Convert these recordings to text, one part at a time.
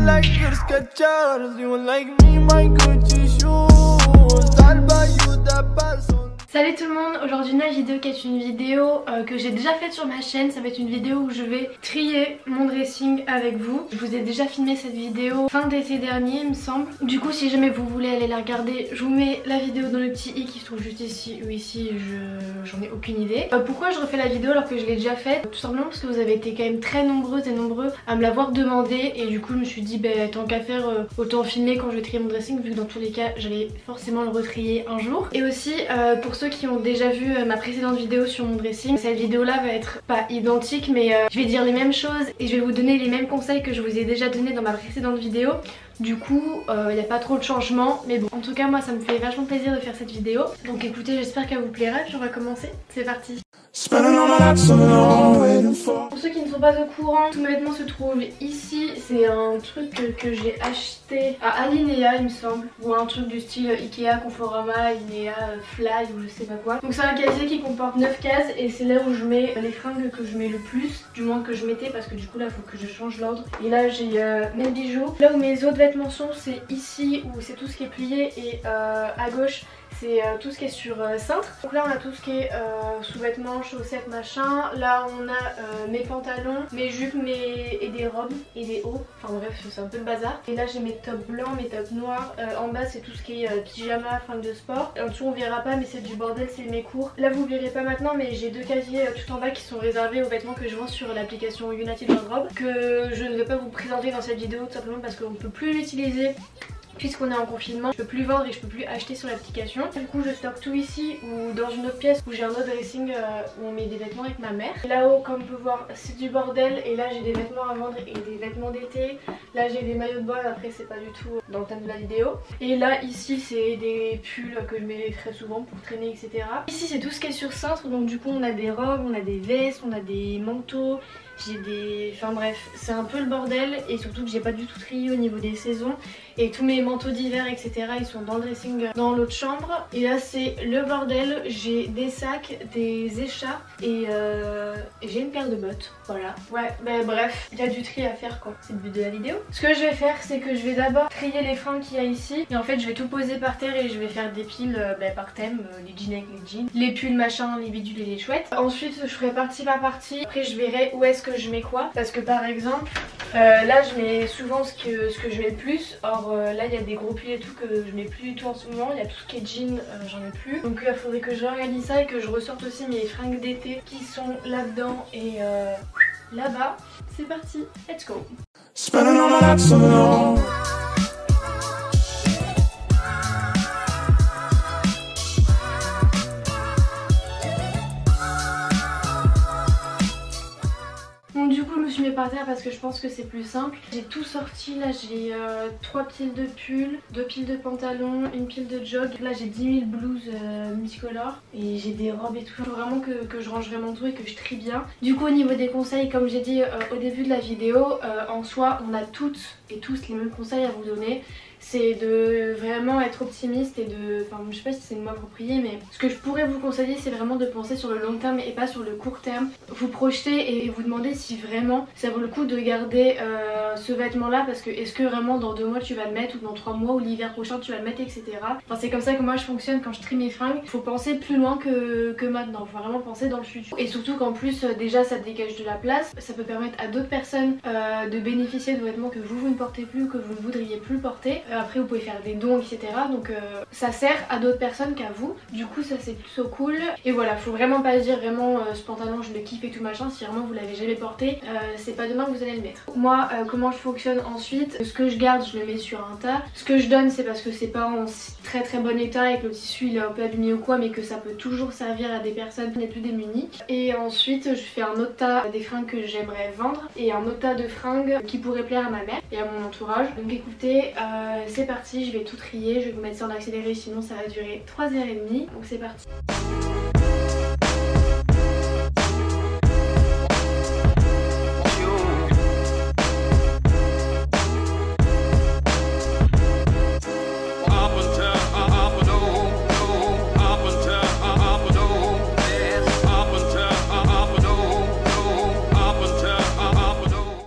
like your Skechers, you like me my Gucci shoes. I'll buy you the person. Salut tout le monde, aujourd'hui une vidéo qui est une vidéo que j'ai déjà faite sur ma chaîne. Ça va être une vidéo où je vais trier mon dressing avec vous. Je vous ai déjà filmé cette vidéo fin d'été dernier il me semble. Du coup si jamais vous voulez aller la regarder, je vous mets la vidéo dans le petit i qui se trouve juste ici ou ici, j'en ai aucune idée. Pourquoi je refais la vidéo alors que je l'ai déjà faite? Tout simplement parce que vous avez été quand même très nombreuses et nombreux à me l'avoir demandé. Et du coup je me suis dit tant qu'à faire autant filmer quand je vais trier mon dressing, vu que dans tous les cas j'allais forcément le retrier un jour. Et aussi pour ceux qui ont déjà vu ma précédente vidéo sur mon dressing, cette vidéo là va être pas identique mais je vais dire les mêmes choses et je vais vous donner les mêmes conseils que je vous ai déjà donné dans ma précédente vidéo. Du coup il n'y a pas trop de changements, mais bon, en tout cas moi ça me fait vachement plaisir de faire cette vidéo. Donc écoutez, j'espère qu'elle vous plaira, puis on va commencer, c'est parti. Pour ceux qui ne sont pas au courant, tous mes vêtements se trouvent ici. C'est un truc que j'ai acheté à Alinea il me semble, ou un truc du style Ikea, Conforama, Alinea, Fly ou je sais pas quoi. Donc c'est un casier qui comporte 9 cases et c'est là où je mets les fringues que je mets le plus, du moins que je mettais, parce que du coup là il faut que je change l'ordre. Et là j'ai mes bijoux. Là où mes autres vêtements sont, c'est ici où c'est tout ce qui est plié, et à gauche c'est tout ce qui est sur cintre. Donc là on a tout ce qui est sous-vêtements, chaussettes, machin. Là on a mes pantalons, mes jupes, et des robes et des hauts. Enfin bref, c'est un peu le bazar. Et là j'ai mes tops blancs, mes tops noirs. En bas c'est tout ce qui est pyjama, fringues de sport. En dessous on verra pas mais c'est du bordel, c'est mes cours. Là vous verrez pas maintenant mais j'ai deux casiers tout en bas qui sont réservés aux vêtements que je vends sur l'application United Wardrobe, que je ne vais pas vous présenter dans cette vidéo tout simplement parce qu'on ne peut plus l'utiliser puisqu'on est en confinement. Je peux plus vendre et je peux plus acheter sur l'application. Du coup je stocke tout ici ou dans une autre pièce où j'ai un autre dressing où on met des vêtements avec ma mère. Là-haut comme on peut voir c'est du bordel, et là j'ai des vêtements à vendre et des vêtements d'été. Là j'ai des maillots de bain, après c'est pas du tout dans le thème de la vidéo. Et là ici c'est des pulls que je mets très souvent pour traîner etc. Ici c'est tout ce qui est sur cintre, donc du coup on a des robes, on a des vestes, on a des manteaux. J'ai des... Enfin bref, c'est un peu le bordel, et surtout que j'ai pas du tout trié au niveau des saisons. Et tous mes manteaux d'hiver etc ils sont dans le dressing dans l'autre chambre. Et là c'est le bordel, j'ai des sacs, des écharpes et j'ai une paire de bottes. Voilà, ouais, mais bref, il y a du tri à faire quoi, c'est le but de la vidéo. Ce que je vais faire c'est que je vais d'abord trier les fringues qu'il y a ici. Et en fait je vais tout poser par terre et je vais faire des piles par thème, les jeans avec les jeans, les pulls machin, les bidules et les chouettes. Ensuite je ferai partie par partie, après je verrai où est-ce que je mets quoi. Parce que par exemple là je mets souvent ce que je mets le plus. Or là il y a des gros pulls et tout que je mets plus du tout en ce moment. Il y a tout ce qui est jean, j'en ai plus. Donc il faudrait que je réorganise ça et que je ressorte aussi mes fringues d'été qui sont là-dedans et là-bas. C'est parti, let's go. Bon du coup je me suis mis par terre parce que je pense que c'est plus simple. J'ai tout sorti, là j'ai 3 piles de pulls, 2 piles de pantalons, une pile de jog. Là j'ai 10 000 blouses multicolores et j'ai des robes et tout. Il faut vraiment que je range vraiment tout et que je trie bien. Du coup au niveau des conseils, comme j'ai dit au début de la vidéo, en soi on a toutes et tous les mêmes conseils à vous donner. C'est de vraiment être optimiste et de... Enfin je sais pas si c'est le mot approprié, mais ce que je pourrais vous conseiller c'est vraiment de penser sur le long terme et pas sur le court terme. Vous projeter et vous demander si vraiment ça vaut le coup de garder ce vêtement là, parce que est-ce que vraiment dans 2 mois tu vas le mettre, ou dans 3 mois ou l'hiver prochain tu vas le mettre etc. Enfin c'est comme ça que moi je fonctionne quand je trie mes fringues. Il faut penser plus loin que maintenant, il faut vraiment penser dans le futur. Et surtout qu'en plus déjà ça dégage de la place, ça peut permettre à d'autres personnes de bénéficier de vêtements que vous ne portez plus ou que vous ne voudriez plus porter. Après vous pouvez faire des dons etc. Donc ça sert à d'autres personnes qu'à vous. Du coup ça c'est plutôt cool. Et voilà, faut vraiment pas se dire vraiment ce pantalon je le kiffe et tout machin. Si vraiment vous l'avez jamais porté, c'est pas demain que vous allez le mettre. Moi comment je fonctionne ensuite, ce que je garde je le mets sur un tas. Ce que je donne c'est parce que c'est pas en très bon état et que le tissu il est un peu abîmé ou quoi, mais que ça peut toujours servir à des personnes les plus démunies. Et ensuite je fais un autre tas des fringues que j'aimerais vendre et un autre tas de fringues qui pourraient plaire à ma mère et à mon entourage. Donc écoutez, c'est parti, je vais tout trier, je vais vous mettre ça en accéléré sinon ça va durer 3h30. Donc c'est parti.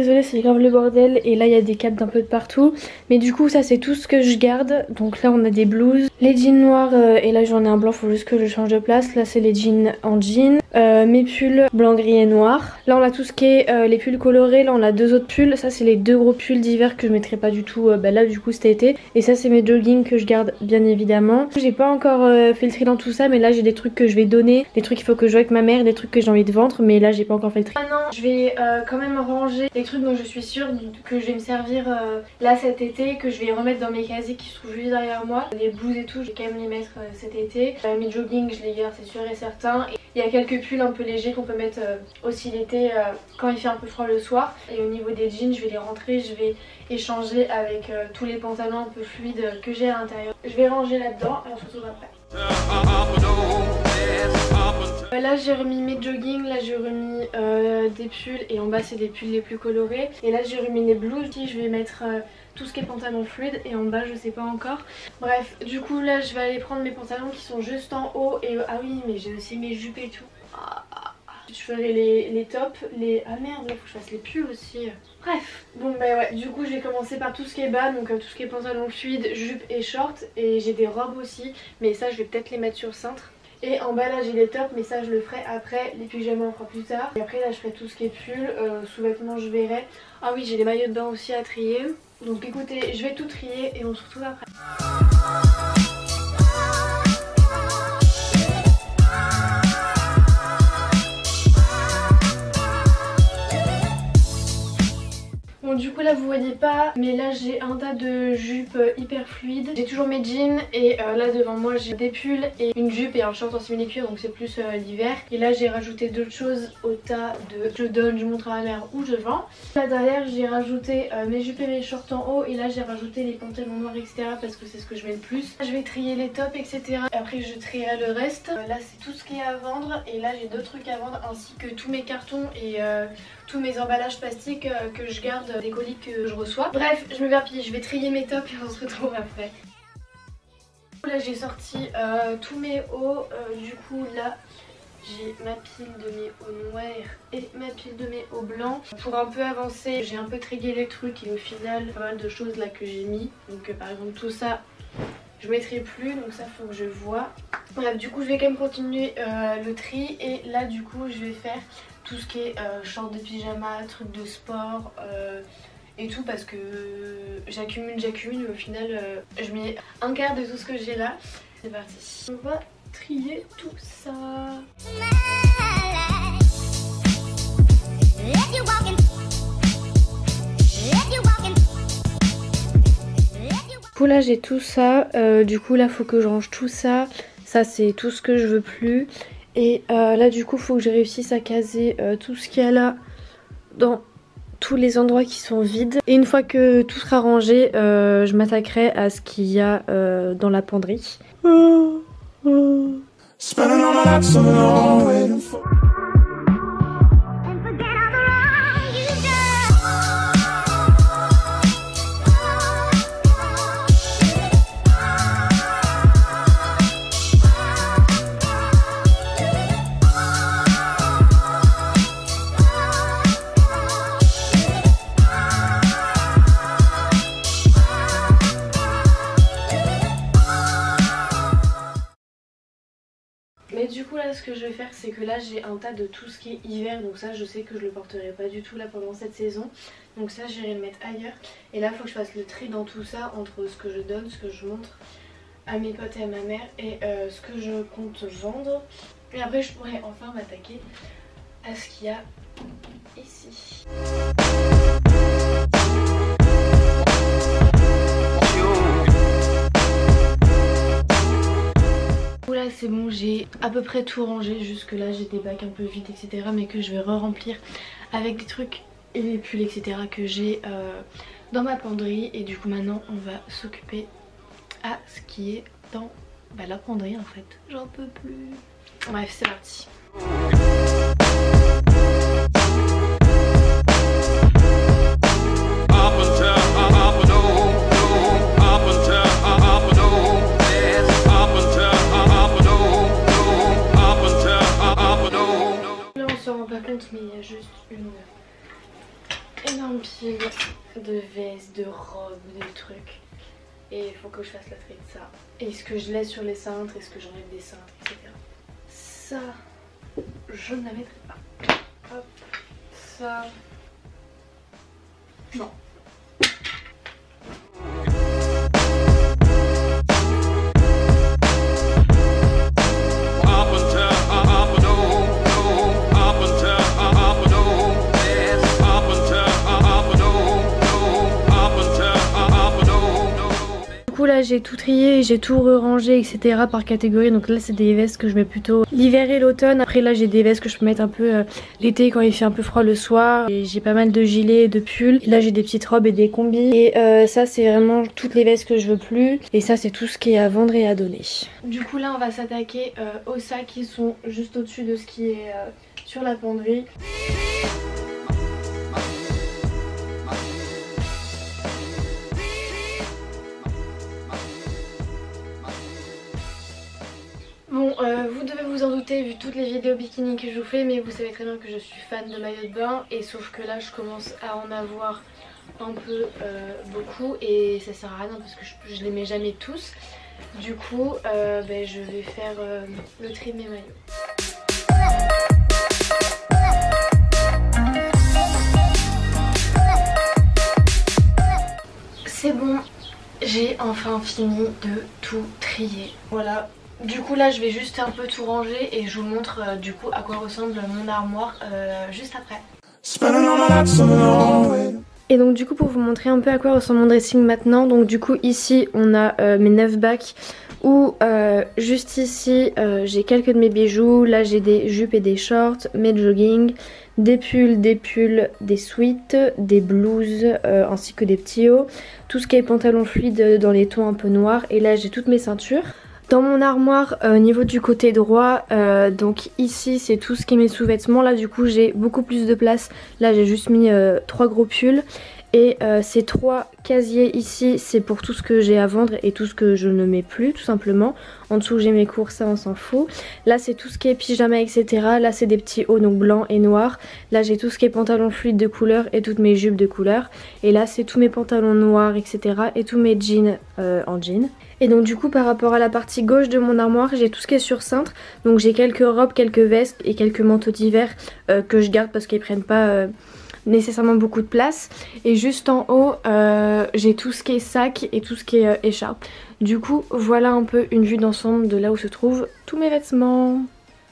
Désolée, c'est grave le bordel et là il y a des câbles d'un peu de partout. Mais du coup ça c'est tout ce que je garde. Donc là on a des blouses, les jeans noirs et là j'en ai un blanc, faut juste que je change de place. Là c'est les jeans en jean, mes pulls blanc, gris et noir. Là on a tout ce qui est les pulls colorés, là on a deux autres pulls. Ça c'est les deux gros pulls d'hiver que je mettrai pas du tout là du coup cet été. Et ça c'est mes joggings que je garde bien évidemment. J'ai pas encore fait le tri dans tout ça, mais là j'ai des trucs que je vais donner, des trucs qu'il faut que je joue avec ma mère, des trucs que j'ai envie de vendre, mais là j'ai pas encore fait le tri. Maintenant je vais quand même ranger les trucs dont je suis sûre que je vais me servir là cet été, que je vais remettre dans mes casiers qui se trouvent juste derrière moi. Les blouses et tout, je vais quand même les mettre cet été. Mes joggings je les garde, c'est sûr et certain. Et il y a quelques pulls un peu légers qu'on peut mettre aussi l'été quand il fait un peu froid le soir. Et au niveau des jeans, je vais les rentrer, je vais échanger avec tous les pantalons un peu fluides que j'ai à l'intérieur. Je vais ranger là-dedans et on se retrouve après. Là j'ai remis mes joggings, là j'ai remis des pulls et en bas c'est des pulls les plus colorés. Et là j'ai remis les blouses, je vais mettre tout ce qui est pantalon fluide et en bas je sais pas encore. Bref, du coup là je vais aller prendre mes pantalons qui sont juste en haut et ah oui mais j'ai aussi mes jupes et tout. Je ferai les tops, ah merde là faut que je fasse les pulls aussi. Bref, bon bah ouais, du coup je vais commencer par tout ce qui est bas, donc tout ce qui est pantalon fluide, jupe et short. Et j'ai des robes aussi, mais ça je vais peut-être les mettre sur cintre. Et en bas là j'ai les tops, mais ça je le ferai après, les pyjamas on fera plus tard. Et après là je ferai tout ce qui est pull, sous-vêtements je verrai. Ah oui j'ai les maillots de bain aussi à trier. Donc écoutez, je vais tout trier et on se retrouve après. Bon du coup là vous voyez pas, mais là j'ai un tas de jupes hyper fluides. J'ai toujours mes jeans et là devant moi j'ai des pulls et une jupe et un short en simili-cuir, donc c'est plus l'hiver. Et là j'ai rajouté d'autres choses au tas de je donne, je montre à ma mère ou je vends. Là derrière j'ai rajouté mes jupes et mes shorts en haut et là j'ai rajouté les pantalons noirs etc parce que c'est ce que je mets le plus. Je vais trier les tops etc. Après je trierai le reste. Là c'est tout ce qui est à vendre et là j'ai d'autres trucs à vendre ainsi que tous mes cartons et tous mes emballages plastiques que je garde des colis que je reçois. Bref, je m'éparpille, je vais trier mes tops et on se retrouve après. Là j'ai sorti tous mes hauts, du coup là j'ai ma pile de mes hauts noirs et ma pile de mes hauts blancs. Pour un peu avancer, j'ai un peu trié les trucs et au final pas mal de choses là que j'ai mis. Donc par exemple tout ça je mettrai plus, donc ça faut que je vois. Bref, du coup je vais quand même continuer le tri et là du coup je vais faire tout ce qui est short de pyjama, trucs de sport et tout parce que j'accumule mais au final je mets un quart de tout ce que j'ai là. C'est parti. On va trier tout ça. Du coup là j'ai tout ça, du coup là faut que je range tout ça. Ça c'est tout ce que je veux plus. Et là du coup faut que je réussisse à caser tout ce qu'il y a là dans tous les endroits qui sont vides. Et une fois que tout sera rangé, je m'attaquerai à ce qu'il y a dans la penderie. Mais du coup là ce que je vais faire c'est que là j'ai un tas de tout ce qui est hiver, donc ça je sais que je le porterai pas du tout là pendant cette saison. Donc ça j'irai le mettre ailleurs. Et là il faut que je fasse le tri dans tout ça entre ce que je donne, ce que je montre à mes potes et à ma mère et ce que je compte vendre. Et après je pourrai enfin m'attaquer à ce qu'il y a ici. Là c'est bon, j'ai à peu près tout rangé, jusque là j'ai des bacs un peu vides etc, mais que je vais re-remplir avec des trucs et des pulls etc que j'ai dans ma penderie. Et du coup maintenant on va s'occuper à ce qui est dans la penderie en fait. J'en peux plus. Bref c'est parti. Mais il y a juste une énorme vestes, de robes, de trucs. Et il faut que je fasse la tri de ça. Et ce que je laisse sur les cintres, et ce que j'enlève des cintres, etc. Ça, je ne la mettrai pas. Hop, ça... non. Là j'ai tout trié, j'ai tout rangé etc par catégorie. Donc là c'est des vestes que je mets plutôt l'hiver et l'automne. Après là j'ai des vestes que je peux mettre un peu l'été quand il fait un peu froid le soir. J'ai pas mal de gilets et de pulls. Et là j'ai des petites robes et des combis. Et ça c'est vraiment toutes les vestes que je veux plus. Et ça c'est tout ce qui est à vendre et à donner. Du coup là on va s'attaquer aux sacs qui sont juste au-dessus de ce qui est sur la penderie. Bon, vous devez vous en douter vu toutes les vidéos bikini que je vous fais, mais vous savez très bien que je suis fan de maillots de bain. Et sauf que là je commence à en avoir un peu beaucoup et ça sert à rien parce que je les mets jamais tous. Du coup je vais faire le tri de mes maillots. C'est bon, j'ai enfin fini de tout trier. Voilà. Du coup là je vais juste un peu tout ranger et je vous montre du coup à quoi ressemble mon armoire juste après. Et donc du coup pour vous montrer un peu à quoi ressemble mon dressing maintenant, donc du coup ici on a mes 9 bacs où juste ici j'ai quelques de mes bijoux. Là j'ai des jupes et des shorts, mes jogging, des pulls, des sweats, des blouses ainsi que des petits hauts, tout ce qui est pantalon fluide dans les tons un peu noirs. Et là j'ai toutes mes ceintures. Dans mon armoire au niveau du côté droit, donc ici c'est tout ce qui est mes sous-vêtements. Là du coup j'ai beaucoup plus de place. Là j'ai juste mis 3 gros pulls. Et ces 3 casiers ici c'est pour tout ce que j'ai à vendre et tout ce que je ne mets plus tout simplement. En dessous j'ai mes cours, ça on s'en fout. Là c'est tout ce qui est pyjama etc. Là c'est des petits hauts donc blancs et noirs. Là j'ai tout ce qui est pantalon fluide de couleur et toutes mes jupes de couleur. Et là c'est tous mes pantalons noirs etc. et tous mes jeans en jean. Et donc du coup par rapport à la partie gauche de mon armoire j'ai tout ce qui est sur cintre. Donc j'ai quelques robes, quelques vestes et quelques manteaux d'hiver que je garde parce qu'ils prennent pas nécessairement beaucoup de place. Et juste en haut j'ai tout ce qui est sac et tout ce qui est écharpe. Du coup voilà un peu une vue d'ensemble de là où se trouvent tous mes vêtements.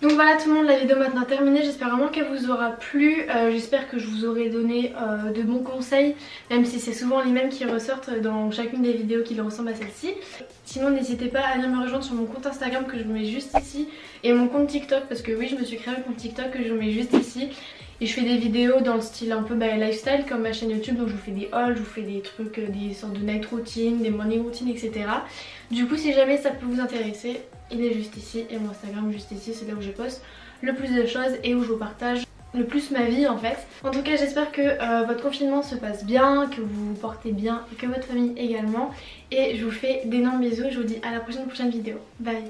Donc voilà tout le monde, la vidéo est maintenant terminée, j'espère vraiment qu'elle vous aura plu, j'espère que je vous aurai donné de bons conseils, même si c'est souvent les mêmes qui ressortent dans chacune des vidéos qui ressemblent à celle-ci. Sinon n'hésitez pas à venir me rejoindre sur mon compte Instagram que je vous mets juste ici, et mon compte TikTok, parce que oui je me suis créé un compte TikTok que je vous mets juste ici. Et je fais des vidéos dans le style un peu lifestyle comme ma chaîne YouTube, donc je vous fais des hauls, je vous fais des trucs, des sortes de night routine, des morning routine etc. Du coup si jamais ça peut vous intéresser, il est juste ici et mon Instagram juste ici, c'est là où je poste le plus de choses et où je vous partage le plus ma vie en fait. En tout cas j'espère que votre confinement se passe bien, que vous vous portez bien et que votre famille également. Et je vous fais d'énormes bisous et je vous dis à la prochaine vidéo. Bye.